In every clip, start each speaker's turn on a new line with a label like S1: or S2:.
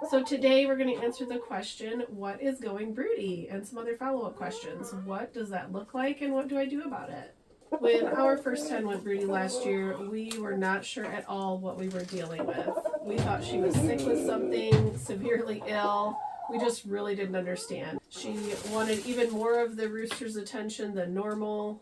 S1: So today we're going to answer the question, what is going broody? And some other follow-up questions. What does that look like and what do I do about it? When our first hen went broody last year, we were not sure at all what we were dealing with. We thought she was sick with something, severely ill. We just really didn't understand. She wanted even more of the rooster's attention than normal.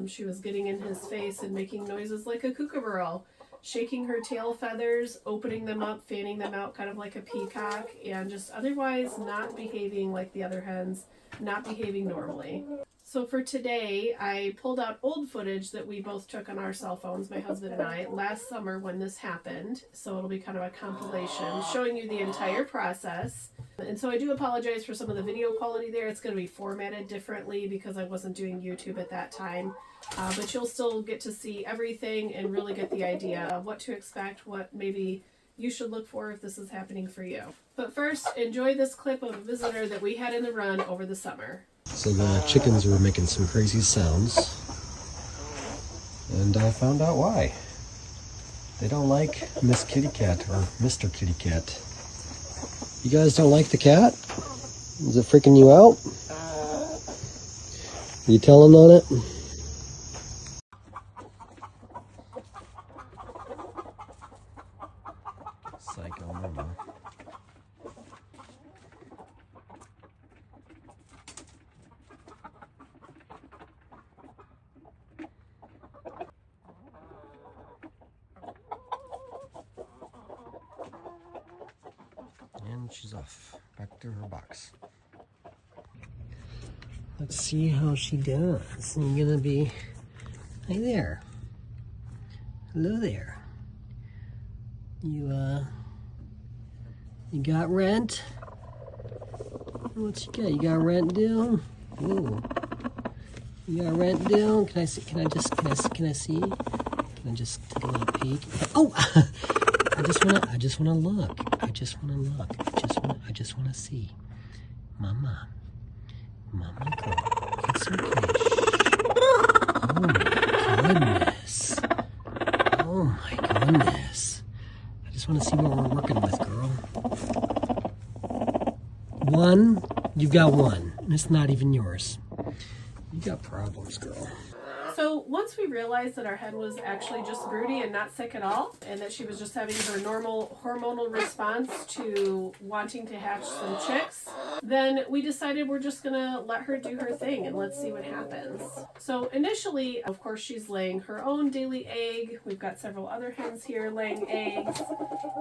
S1: She was getting in his face and making noises like a kookaburra, shaking her tail feathers, opening them up, fanning them out kind of like a peacock, and just otherwise not behaving like the other hens, not behaving normally. So for today, I pulled out old footage that we both took on our cell phones, my husband and I, last summer when this happened. So it'll be kind of a compilation showing you the entire process. And so I do apologize for some of the video quality there. It's going to be formatted differently because I wasn't doing YouTube at that time. But you'll still get to see everything and really get the idea of what to expect, what maybe you should look for if this is happening for you. But first, enjoy this clip of a visitor that we had in the run over the summer.
S2: So the chickens were making some crazy sounds, and I found out why. They don't like Miss Kitty Cat or Mr. Kitty Cat. You guys don't like the cat? Is it freaking you out? Are you telling on it? Psycho mama. And she's off, back to her box. Let's see how she does. I'm gonna be, hey there. Hello there. You got rent? What you got? You got rent due? Ooh. You got rent due? Can I see? Can I see? Can I just take a little peek? Oh! I just wanna look. I just wanna see. Mama girl. It's okay. Shh. Oh my goodness. I just wanna see what we're working with, girl. One, you got one. It's not even yours. You got problems, girl.
S1: So once we realized that our hen was actually just broody and not sick at all, and that she was just having her normal hormonal response to wanting to hatch some chicks, then we decided we're just gonna let her do her thing and let's see what happens. So initially, of course, she's laying her own daily egg. We've got several other hens here laying eggs.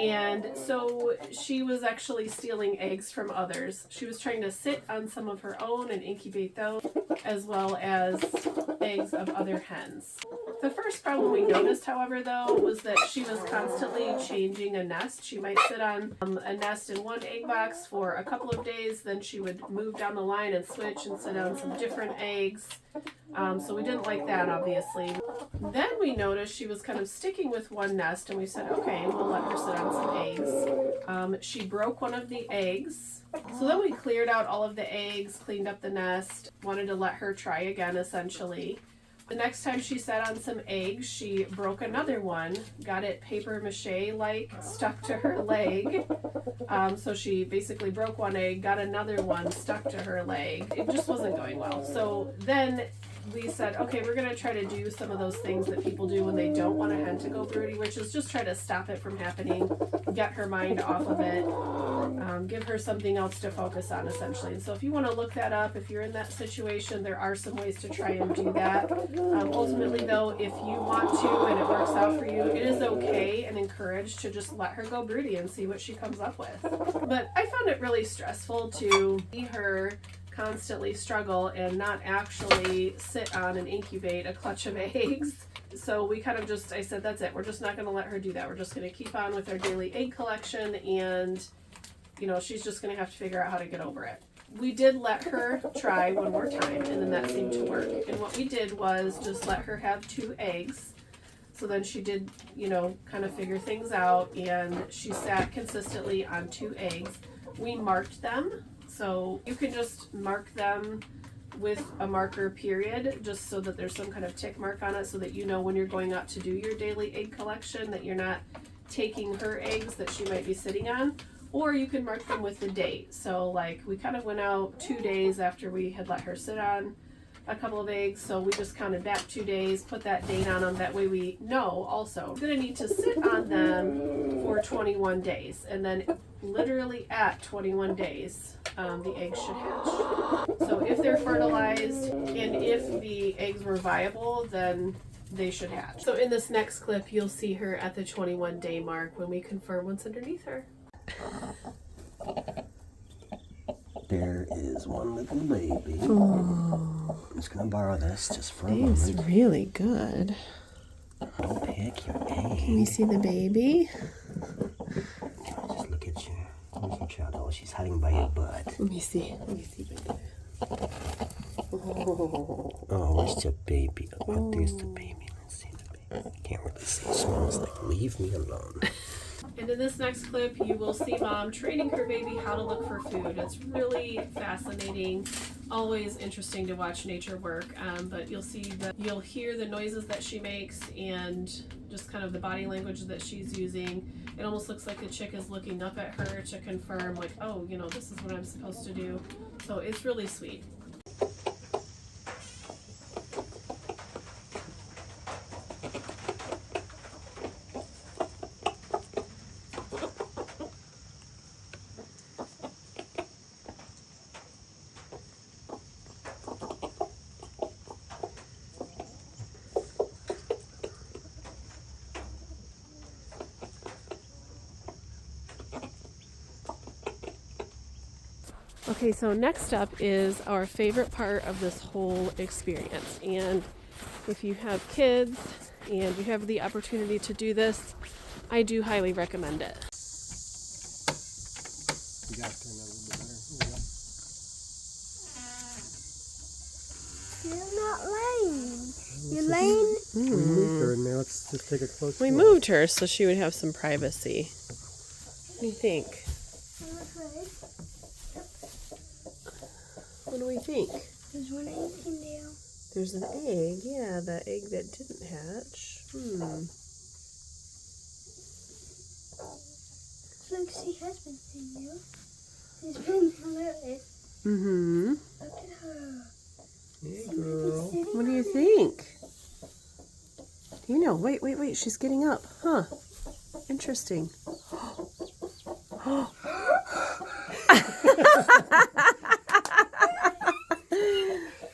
S1: And so she was actually stealing eggs from others. She was trying to sit on some of her own and incubate those, as well as eggs of other hens. The first problem we noticed, however, though, was that she was constantly changing a nest. She might sit on a nest in one egg box for a couple of days, then she would move down the line and switch and sit on some different eggs. So we didn't like that, obviously. Then we noticed she was kind of sticking with one nest, and we said, okay, we'll let her sit on some eggs. She broke one of the eggs. So then we cleared out all of the eggs, cleaned up the nest, wanted to let her try again, essentially. The next time she sat on some eggs, she broke another one, got it paper mache-like stuck to her leg. So she basically broke one egg, got another one stuck to her leg. It just wasn't going well. So then we said, okay, we're going to try to do some of those things that people do when they don't want a hen to go broody, which is just try to stop it from happening, get her mind off of it, give her something else to focus on, essentially. And so if you want to look that up, if you're in that situation, there are some ways to try and do that. Ultimately, though, if you want to and it works out for you, it is okay and encouraged to just let her go broody and see what she comes up with. But I found it really stressful to see her constantly struggle and not actually sit on and incubate a clutch of eggs. So we kind of just, I said, that's it. We're just not going to let her do that. We're just going to keep on with our daily egg collection, and, you know, she's just going to have to figure out how to get over it. We did let her try one more time, and then that seemed to work. And what we did was just let her have 2 eggs. So then she did, you know, kind of figure things out, and she sat consistently on 2 eggs. We marked them. So you can just mark them with a marker period, just so that there's some kind of tick mark on it, so that you know when you're going out to do your daily egg collection that you're not taking her eggs that she might be sitting on. or you can mark them with the date. So like we kind of went out 2 days after we had let her sit on a couple of eggs, so we just counted back 2 days, put that date on them. That way we know also we're gonna need to sit on them for 21 days, and then literally at 21 days the eggs should hatch. So if they're fertilized and if the eggs were viable, then they should hatch. So in this next clip you'll see her at the 21 day mark when we confirm what's underneath her.
S2: There is one little baby. Oh. I'm just gonna borrow this just for a moment.
S1: It's really good.
S2: I'll pick your egg.
S1: Can you see the baby?
S2: Can I just look at you? Where's your child? Oh, she's hiding by your butt.
S1: Let me see. Let me see, baby.
S2: Oh, where's the baby? Oh, there's the baby. Let's see the baby. Can't really see. It smells like leave me alone.
S1: And in this next clip, you will see Mom training her baby how to look for food. It's really fascinating, always interesting to watch nature work. But you'll hear the noises that she makes and just kind of the body language that she's using. It almost looks like the chick is looking up at her to confirm, like, oh, you know, this is what I'm supposed to do. So it's really sweet. Okay, so next up is our favorite part of this whole experience. And if you have kids and you have the opportunity to do this, I do highly recommend it.
S2: You got to turn that a little bit better. Here we go.
S3: You're not laying. You're laying?
S2: We moved her in there. Let's just take a close
S1: We
S2: look.
S1: moved her so she would have some privacy. What do you think? What do we think?
S3: There's one egg in there.
S1: There's an egg. Yeah, the egg that didn't hatch.
S3: Look, she has been in there. She's been hilarious.
S1: Mm-hmm.
S3: Look at her.
S2: Hey, girl.
S1: What do you think? You know, wait. She's getting up. Huh. Interesting.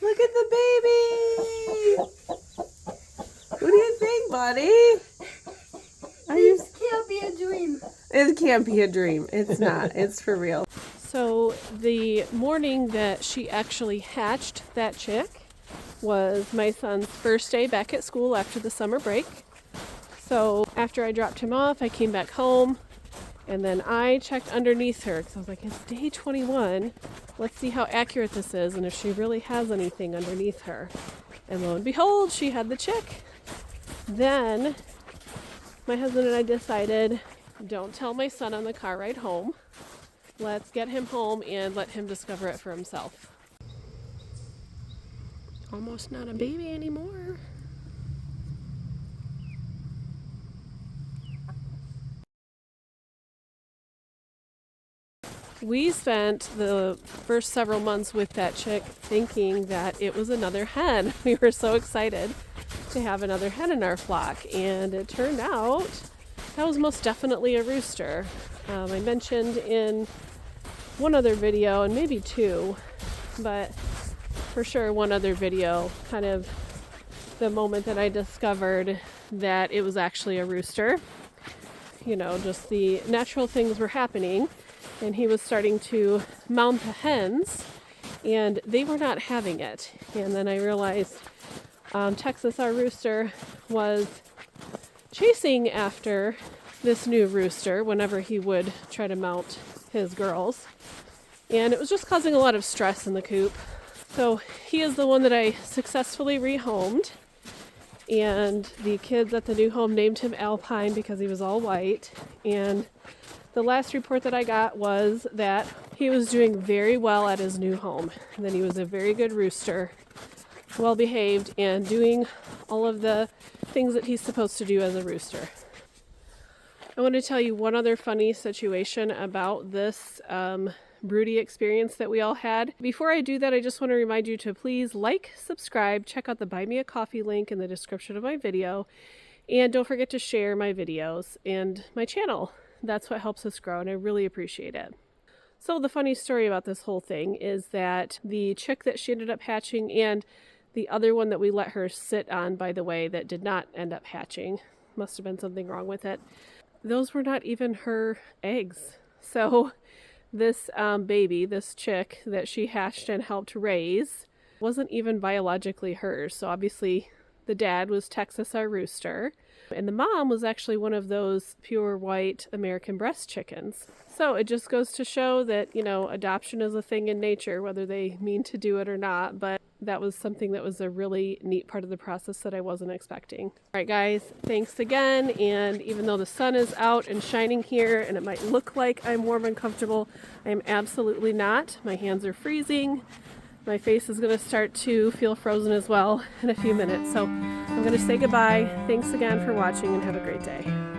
S1: Look at the baby. What do you think, buddy?
S3: This can't be a dream.
S1: It can't be a dream. It's not. It's for real. So the morning that she actually hatched that chick was my son's first day back at school after the summer break. So after I dropped him off, I came back home and then I checked underneath her because I was like, it's day 21. Let's see how accurate this is and if she really has anything underneath her. And lo and behold, she had the chick. Then my husband and I decided, don't tell my son on the car ride home. Let's get him home and let him discover it for himself. Almost not a baby anymore. We spent the first several months with that chick thinking that it was another hen. We were so excited to have another hen in our flock, and it turned out that was most definitely a rooster. I mentioned in one other video, and maybe two, but for sure one other video, kind of the moment that I discovered that it was actually a rooster. You know, just the natural things were happening, and he was starting to mount the hens, and they were not having it. And then I realized Texas, our rooster, was chasing after this new rooster whenever he would try to mount his girls. And it was just causing a lot of stress in the coop. So he is the one that I successfully rehomed. And the kids at the new home named him Alpine because he was all white. And the last report that I got was that he was doing very well at his new home. And that he was a very good rooster, well behaved, and doing all of the things that he's supposed to do as a rooster. I want to tell you one other funny situation about this broody experience that we all had. Before I do that, I just want to remind you to please like, subscribe, check out the Buy Me a Coffee link in the description of my video, and don't forget to share my videos and my channel. That's what helps us grow, and I really appreciate it. So the funny story about this whole thing is that the chick that she ended up hatching and the other one that we let her sit on, by the way, that did not end up hatching, must have been something wrong with it, those were not even her eggs. So this baby, this chick that she hatched and helped raise, wasn't even biologically hers. So obviously the dad was Texas, our rooster, and the mom was actually one of those pure white American breast chickens. So it just goes to show that, you know, adoption is a thing in nature, whether they mean to do it or not. But that was something that was a really neat part of the process that I wasn't expecting. All right, guys, thanks again. And even though the sun is out and shining here and it might look like I'm warm and comfortable, I am absolutely not. My hands are freezing. My face is going to start to feel frozen as well in a few minutes. So I'm going to say goodbye. Thanks again for watching and have a great day.